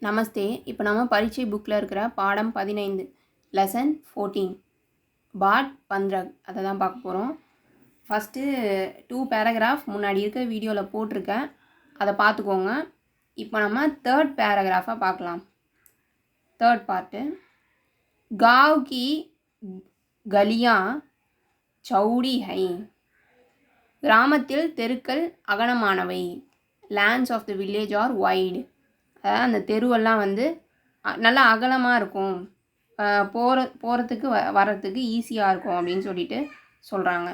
நமஸ்தே. இப்போ நம்ம பரீட்சை புக்கில் இருக்கிற பாடம் 15 லெசன் 14 பாட் 15 அதை தான் பார்க்க போகிறோம். ஃபஸ்ட்டு 2 பேராகிராஃப் முன்னாடி இருக்க வீடியோவில் போட்டிருக்கேன், அதை பார்த்துக்கோங்க. இப்போ நம்ம தேர்ட் பேராகிராஃபாக பார்க்கலாம். தேர்ட் பார்ட்டு, गाँव की गलियाँ चौड़ी हैं. கிராமத்தில் தெருக்கள் அகலமானவை. Lanes of the village are wide. அதாவது அந்த தெருவெல்லாம் வந்து நல்லா அகலமாக இருக்கும், போகிறதுக்கு வர்றதுக்கு ஈஸியாக இருக்கும் அப்படின்னு சொல்லிட்டு சொல்கிறாங்க.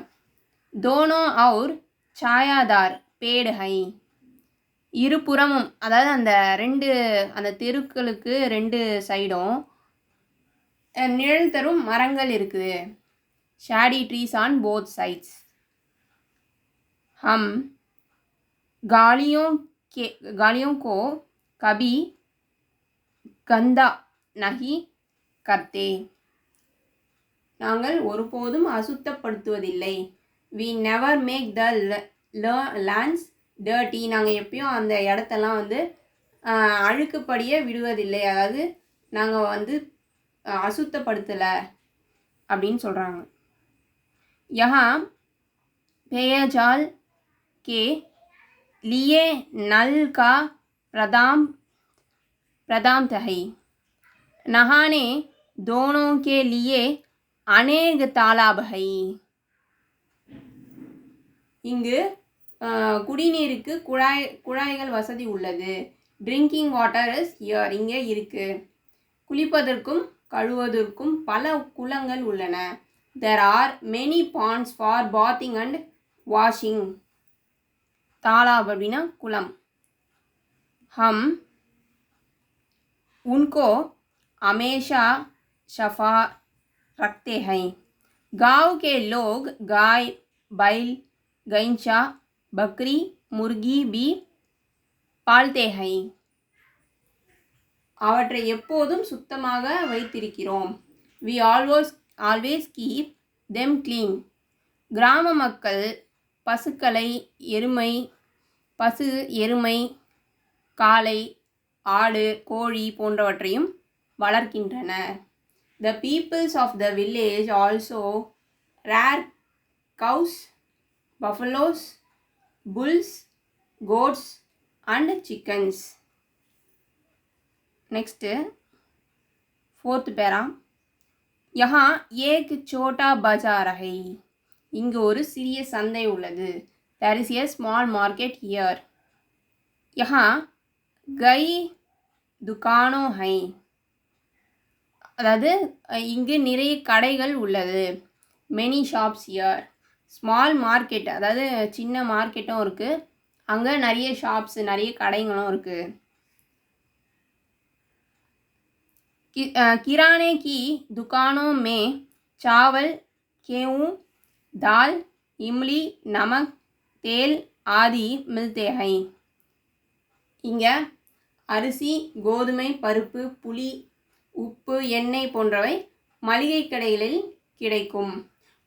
தோனோ அவுர் சாயாதார் பேடு ஹை. இருபுறமும், அதாவது அந்த தெருக்களுக்கு 2 சைடும் நிழல் தரும் மரங்கள் இருக்குது. Shady trees on both sides. हम गालियों को कभी गंदा नहीं करते. நாங்கள் ஒருபோதும் அசுத்தப்படுத்துவதில்லை. we never make the lands dirty. நாங்கள் எப்பயும் அந்த இடத்தெல்லாம் வந்து அழுக்குப்படியே விடுவதில்லை, அதாவது நாங்கள் வந்து அசுத்தப்படுத்தலை அப்படின்னு சொல்கிறாங்க. யஹா पेयजल के लिए नल का प्रदान है. नहाने दोनों के लिए अनेक तालाब है. இங்கு குடிநீருக்கு குழாய்கள் வசதி உள்ளது. Drinking water is here. இங்கே இருக்குது. குளிப்பதற்கும் கழுவுவதற்கும் பல குளங்கள் உள்ளன. There are many ponds for bathing and washing. तालाब அப்படின்னா குளம். हम उनको हमेशा सफा रखते हैं. गांव के लोग गाय, बैल, गैंचा, बकरी, मुर्गी भी पालते हैं. அவற்றை எப்போதும் சுத்தமாக வைத்திருக்கிறோம். We always keep them clean. கிராம மக்கள் பசு எருமை, காளை, ஆடு, கோழி போன்றவற்றையும் வளர்க்கின்றனர். The peoples of the village also rear cows, buffaloes, bulls, goats and chickens. Next, 4th para. यहाँ एक छोटा बाजार है. இங்கு ஒரு சிறிய சந்தை உள்ளது. There is a small market here. यहाँ कई दुकानों हैं. அதாவது இங்கு நிறைய கடைகள் உள்ளது. Many shops here. Small market, அதாவது சின்ன மார்க்கெட்டும் இருக்குது, அங்கே நிறைய ஷாப்ஸ், நிறைய கடைகளும் இருக்குது. किराने की दुकानों में चावल, गेहूँ, दाल, इमली, नमक, तेल आदि मिलते हैं. இங்கே அரிசி, கோதுமை, பருப்பு, புளி, உப்பு, எண்ணெய் போன்றவை மளிகை கடைகளில் கிடைக்கும்.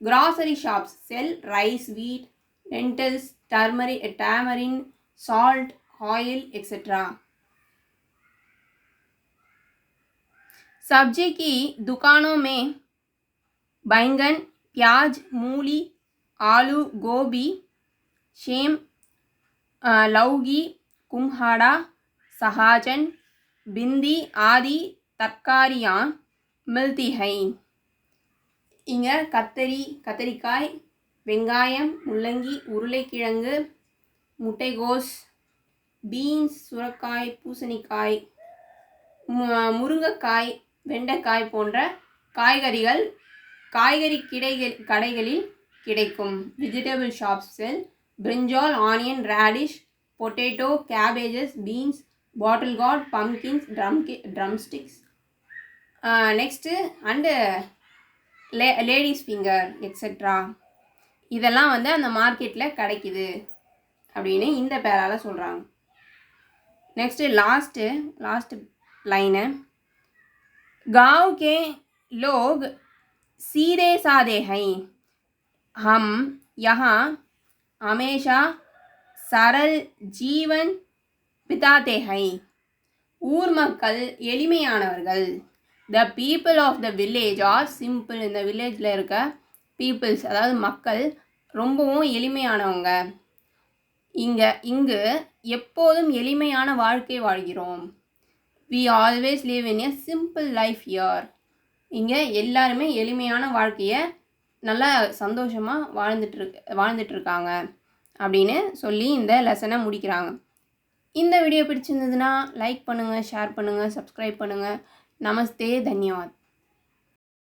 Grocery shops sell rice, wheat, lentils, tamarind, salt, oil, etc. सब्जी की दुकानों में बैंगन, प्याज, मूली, आलू, गोभी, सेम, लौकी, कुम्हाड़ा, सहजन, भिंडी आदि तरकारियाँ मिलती हैं. இங்கே கத்தரிக்காய், வெங்காயம், முள்ளங்கி, உருளைக்கிழங்கு, முட்டைகோஸ், பீன்ஸ், சுரைக்காய், பூசணிக்காய், முருங்கைக்காய், வெண்டைக்காய் போன்ற காய்கறி கடைகளில் கிடைக்கும். Vegetable shops sell brinjal, onion, radish, potato, cabbages, beans, bottle card, pumpkins, Drumsticks. Next and ladies finger etcetera. இதெல்லாம் வந்து அந்த மார்க்கெட்டில் கிடைக்குது அப்படின்னு இந்த பேரால் சொல்கிறாங்க. நெக்ஸ்ட்டு லாஸ்ட் लाइन है. गाँव के लोग सीधे साधे हैं. हम यहाँ हमेशा सरल जीवन बिताते हैं. ஊர் மக்கள் எளிமையானவர்கள். The people of the village are simple. இந்த வில்லேஜில் இருக்க பீப்புள்ஸ் அதாவது மக்கள் ரொம்பவும் எளிமையானவங்க. இங்கு எப்போதும் எளிமையான வாழ்க்கை வாழ்கிறோம். We always live in a simple life here. இங்கே எல்லாருமே எளிமையான வாழ்க்கையை நல்லா சந்தோஷமாக வாழ்ந்துட்டுருக்காங்க அப்படின்னு சொல்லி இந்த லெசனை முடிக்கிறாங்க. இந்த வீடியோ பிடிச்சிருந்ததுன்னா லைக் பண்ணுங்கள், ஷேர் பண்ணுங்கள், சப்ஸ்கிரைப் பண்ணுங்கள். நமஸ்தே, தன்யவாத்.